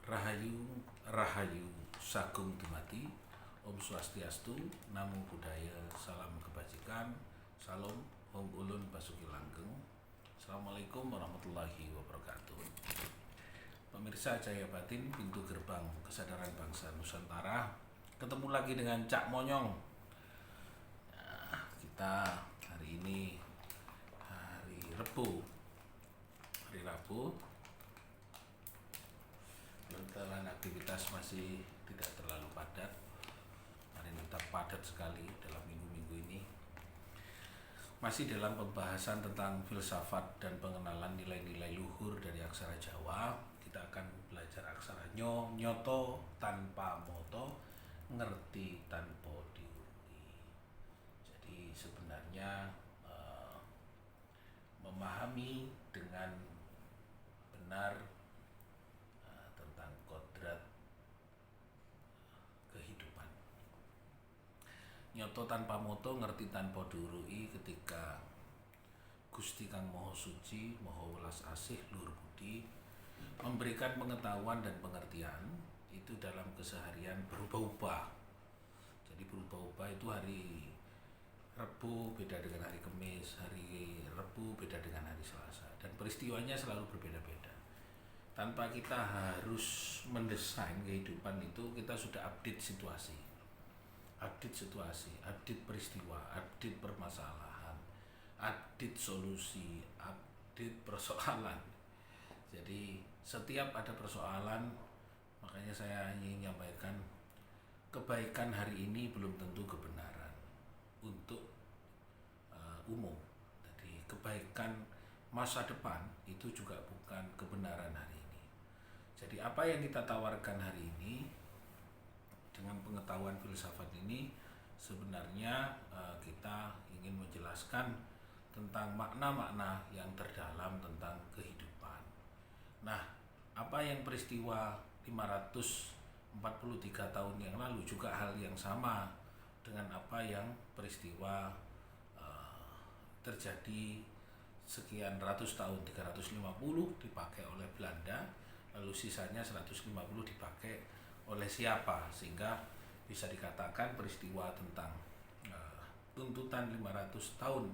Rahayu, Rahayu, Sagung Dumadi, Om Swastiastu, Namo Buddhaya, Salam Kebajikan, Salam, Om Ulun Basuki Langgeng. Assalamualaikum warahmatullahi wabarakatuh. Pemirsa Jaya Batin, pintu gerbang kesadaran bangsa Nusantara. Ketemu lagi dengan Cak Monyong. Nah, kita hari ini hari Rabu, kebetulan aktivitas masih tidak terlalu padat. Hari ini tetap padat sekali dalam minggu-minggu ini. Masih dalam pembahasan tentang filsafat dan pengenalan nilai-nilai luhur dari aksara Jawa. Kita akan belajar aksara nyoto tanpa moto, ngerti tanpa diurui. Jadi sebenarnya memahami dengan benar tentang kodrat kehidupan. Nyoto tanpa moto, ngerti tanpa diurui ketika Gusti Kang Maha Suci, Maha Welas Asih, Luhur Budi memberikan pengetahuan dan pengertian itu dalam keseharian berubah-ubah. Jadi berubah-ubah itu hari Rabu beda dengan hari Kamis, hari Rabu beda dengan hari Selasa, dan peristiwanya selalu berbeda-beda. Tanpa kita harus mendesain kehidupan itu, kita sudah update situasi, update peristiwa, update permasalahan, update solusi, update persoalan. Jadi setiap ada persoalan, makanya saya ingin menyampaikan kebaikan hari ini belum tentu kebenaran untuk umum. Jadi kebaikan masa depan itu juga bukan kebenaran hari ini. Jadi apa yang kita tawarkan hari ini dengan pengetahuan filsafat ini sebenarnya kita ingin menjelaskan tentang makna-makna yang terdalam tentang kehidupan. Nah, apa yang peristiwa 543 tahun yang lalu juga hal yang sama dengan apa yang peristiwa terjadi sekian ratus tahun, 350 dipakai oleh Belanda, lalu sisanya 150 dipakai oleh siapa, sehingga bisa dikatakan peristiwa tentang tuntutan 500 tahun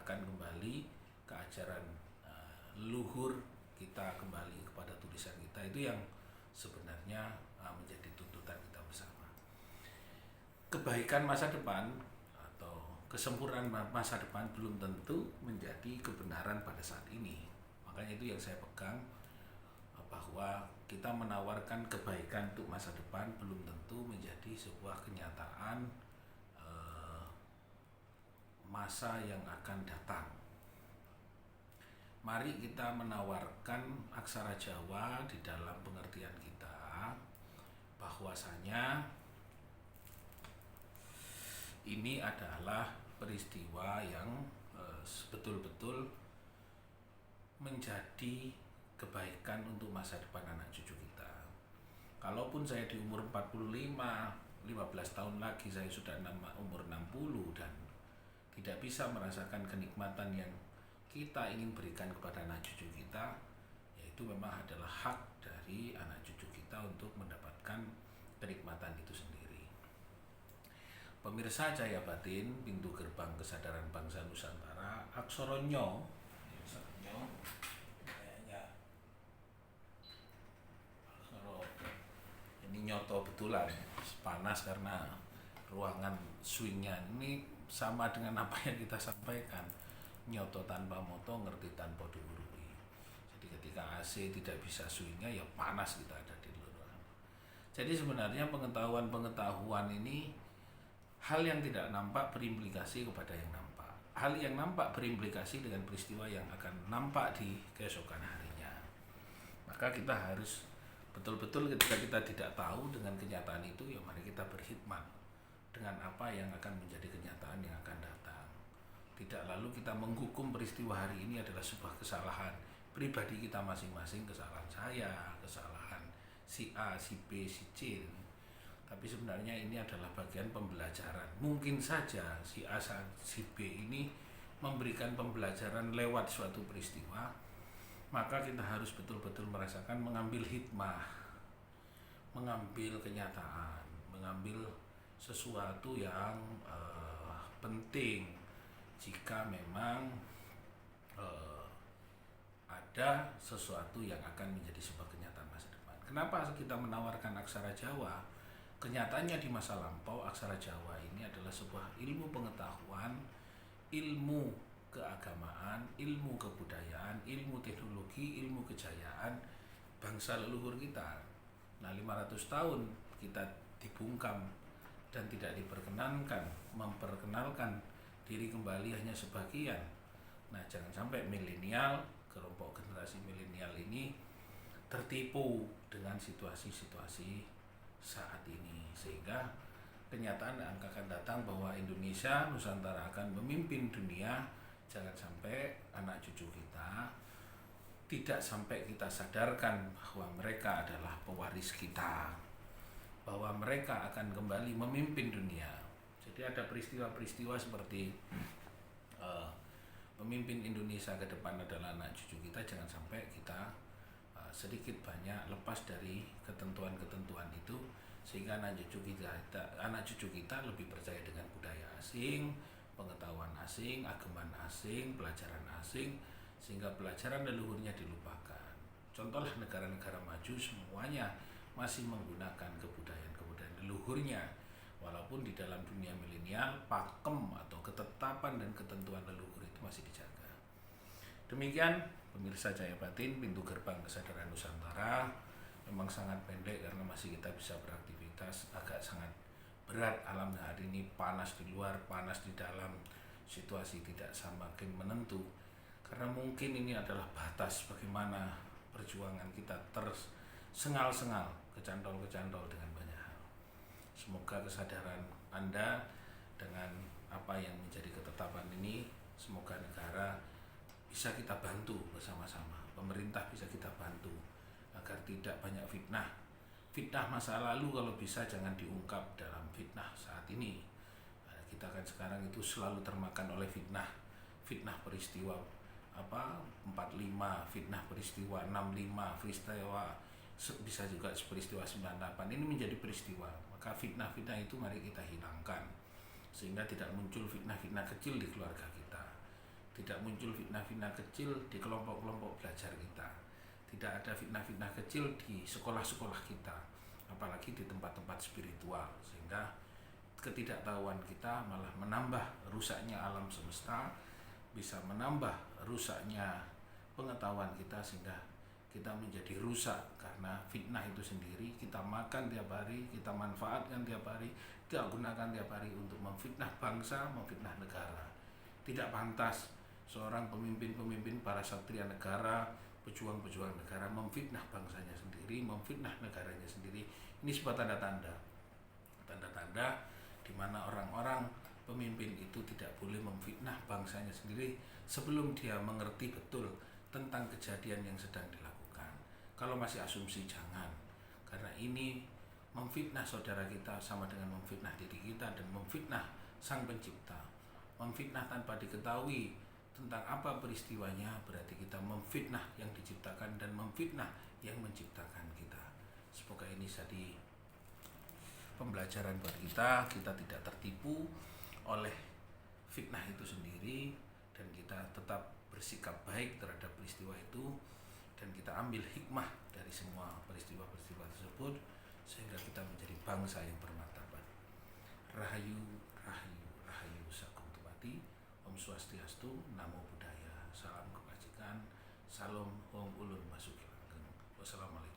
akan kembali ke ajaran luhur kita, kembali kepada tulisan kita, itu yang sebenarnya menjadi tuntutan kita bersama. Kebaikan masa depan atau kesempurnaan masa depan belum tentu menjadi kebenaran pada saat ini. Makanya itu yang saya pegang, bahwa kita menawarkan kebaikan untuk masa depan belum tentu menjadi sebuah kenyataan masa yang akan datang. Mari kita menawarkan aksara Jawa di dalam pengertian kita, bahwasanya ini adalah peristiwa yang betul-betul menjadi kebaikan untuk masa depan anak cucu kita. Kalaupun saya di umur 45, 15 tahun lagi saya sudah umur 60 dan tidak bisa merasakan kenikmatan yang kita ingin berikan kepada anak cucu kita, yaitu memang adalah hak dari anak cucu kita untuk mendapatkan kenikmatan itu sendiri. Pemirsa Jaya Batin, pintu gerbang kesadaran bangsa Nusantara, aksara nyo, ini nyoto betulan, panas karena ruangan swingnya ini sama dengan apa yang kita sampaikan. Nyoto tanpa moto, ngerti tanpa diurui. Jadi ketika AC tidak bisa swingnya, ya panas kita ada di luar. Jadi sebenarnya pengetahuan ini hal yang tidak nampak berimplikasi kepada yang nampak. Hal yang nampak berimplikasi dengan peristiwa yang akan nampak di keesokan harinya. Maka kita harus betul-betul ketika kita tidak tahu dengan kenyataan itu, ya mari kita berkhidmat dengan apa yang akan menjadi kenyataan yang akan datang. Tidak lalu kita menghukum peristiwa hari ini adalah sebuah kesalahan pribadi kita masing-masing, kesalahan saya, kesalahan si A, si B, si C. Tapi sebenarnya ini adalah bagian pembelajaran. Mungkin saja si A, si B ini memberikan pembelajaran lewat suatu peristiwa, maka kita harus betul-betul merasakan mengambil hikmah mengambil kenyataan, mengambil sesuatu yang penting jika memang ada sesuatu yang akan menjadi sebuah kenyataan masa depan. Kenapa kita menawarkan aksara Jawa? Kenyataannya di masa lampau aksara Jawa ini adalah sebuah ilmu pengetahuan, ilmu keagamaan, ilmu kebudayaan, ilmu teknologi, ilmu kejayaan bangsa leluhur kita. Nah, 500 tahun kita dibungkam dan tidak diperkenankan memperkenalkan diri kembali hanya sebagian. Nah, jangan sampai milenial, kelompok generasi milenial ini tertipu dengan situasi-situasi saat ini, sehingga kenyataan akan datang bahwa Indonesia, Nusantara akan memimpin dunia. Jangan sampai anak cucu kita, tidak sampai kita sadarkan bahwa mereka adalah pewaris kita, bahwa mereka akan kembali memimpin dunia. Jadi ada peristiwa-peristiwa seperti pemimpin Indonesia ke depan adalah anak cucu kita. Jangan sampai kita sedikit banyak lepas dari ketentuan-ketentuan itu, sehingga anak cucu kita lebih percaya dengan budaya asing, pengetahuan asing, agaman asing, pelajaran asing, sehingga pelajaran leluhurnya dilupakan. Contohlah negara-negara maju semuanya masih menggunakan kebudayaan leluhurnya, walaupun di dalam dunia milenial pakem atau ketetapan dan ketentuan leluhur itu masih dijaga. Demikian pemirsa Cahaya Batin, pintu gerbang kesadaran Nusantara memang sangat pendek karena masih kita bisa beraktivitas. Agak sangat berat alam hari ini, panas di luar, panas di dalam, situasi tidak semakin menentu. Karena mungkin ini adalah batas bagaimana perjuangan kita tersengal-sengal, kecantol-kecantol dengan banyak hal. Semoga kesadaran Anda dengan apa yang menjadi ketetapan ini, semoga negara bisa kita bantu bersama-sama, pemerintah bisa kita bantu agar tidak banyak fitnah. Fitnah masa lalu kalau bisa jangan diungkap dalam fitnah saat ini. Kita kan sekarang itu selalu termakan oleh fitnah peristiwa 45, fitnah peristiwa 65, peristiwa bisa juga peristiwa 98. Ini menjadi peristiwa. Maka fitnah-fitnah itu mari kita hilangkan, sehingga tidak muncul fitnah-fitnah kecil di keluarga kita, tidak muncul fitnah-fitnah kecil di kelompok-kelompok belajar kita, tidak ada fitnah-fitnah kecil di sekolah-sekolah kita, apalagi di tempat-tempat spiritual, sehingga ketidaktahuan kita malah menambah rusaknya alam semesta, bisa menambah rusaknya pengetahuan kita, sehingga kita menjadi rusak karena fitnah itu sendiri. Kita makan tiap hari, kita manfaatkan tiap hari, kita gunakan tiap hari untuk memfitnah bangsa, memfitnah negara. Tidak pantas seorang pemimpin-pemimpin, para satria negara, pejuang-pejuang negara memfitnah bangsanya sendiri, memfitnah negaranya sendiri. Ini sebuah tanda-tanda di mana orang-orang pemimpin itu tidak boleh memfitnah bangsanya sendiri sebelum dia mengerti betul tentang kejadian yang sedang dilakukan. Kalau masih asumsi jangan, karena ini memfitnah saudara kita sama dengan memfitnah diri kita dan memfitnah Sang Pencipta. Memfitnah tanpa diketahui tentang apa peristiwanya berarti kita memfitnah yang diciptakan dan memfitnah yang menciptakan kita. Semoga ini jadi pembelajaran buat kita tidak tertipu oleh fitnah itu sendiri, dan kita tetap bersikap baik terhadap peristiwa itu, dan kita ambil hikmah dari semua peristiwa-peristiwa tersebut, sehingga kita menjadi bangsa yang bermartabat. Rahayu, rahayu, rahayu sakuntumati. Om Swastiastu, Namo Buddhaya, salam kebajikan, salam Om Ulun Basuki Langgeng. Wassalamualaikum.